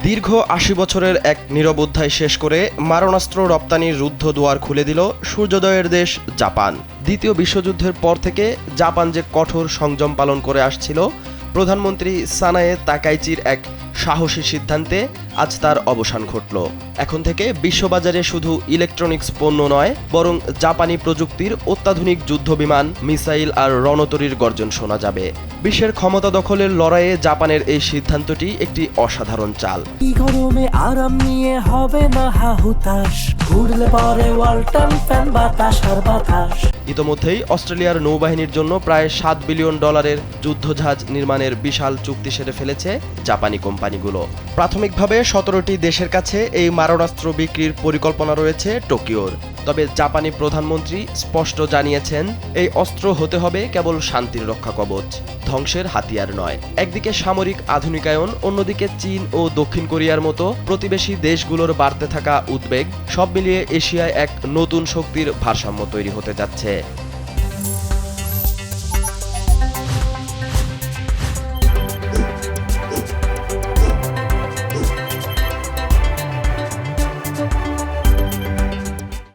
দীর্ঘ ৮০ বছরের এক নীরব অধ্যায় শেষ করে মারণাস্ত্র রপ্তানির রুদ্ধ দুয়ার খুলে দিল সূর্যোদয়ের দেশ জাপান। দ্বিতীয় বিশ্বযুদ্ধের পর থেকে জাপান যে কঠোর সংযম পালন করে আসছিল, প্রধানমন্ত্রী সানায়ে তাকাইচির এক সাহসী সিদ্ধান্তে আজ তার অবসান ঘটল। এখন থেকে বিশ্ববাজারে শুধু ইলেকট্রনিক্স পণ্য নয়, বরং জাপানি প্রযুক্তির অত্যাধুনিক যুদ্ধবিমান, মিসাইল আর রণতরীর গর্জন শোনা যাবে। বিশ্বের ক্ষমতা দখলের লড়াইয়ে জাপানের এই সিদ্ধান্তটি একটি অসাধারণ চাল। গরমে আরাম নিয়ে হবে না হাহুতাশ, ঘুরলে পরে ওয়ালটন ফ্যান বাতাস আর বাতাস। ইতোমধ্যেই অস্ট্রেলিয়ার নৌবাহিনীর জন্য প্রায় $7 বিলিয়ন যুদ্ধজাহাজ নির্মাণের বিশাল চুক্তি সেরে ফেলেছে জাপানি কোম্পানিগুলো। প্রাথমিকভাবে 17টি দেশের কাছে এই মারণাস্ত্র বিক্রির পরিকল্পনা রয়েছে টোকিওর। তবে জাপানি প্রধানমন্ত্রী স্পষ্ট জানিয়েছেন, এই অস্ত্র হতে হবে কেবল শান্তির রক্ষা কবচ, ধ্বংসের হাতিয়ার নয়। একদিকে সামরিক আধুনিকায়ন, অন্যদিকে চীন ও দক্ষিণ কোরিয়ার মতো প্রতিবেশী দেশগুলোর বাড়তে থাকা উদ্বেগ, সব মিলিয়ে এশিয়ায় এক নতুন শক্তির ভারসাম্য তৈরি হতে যাচ্ছে।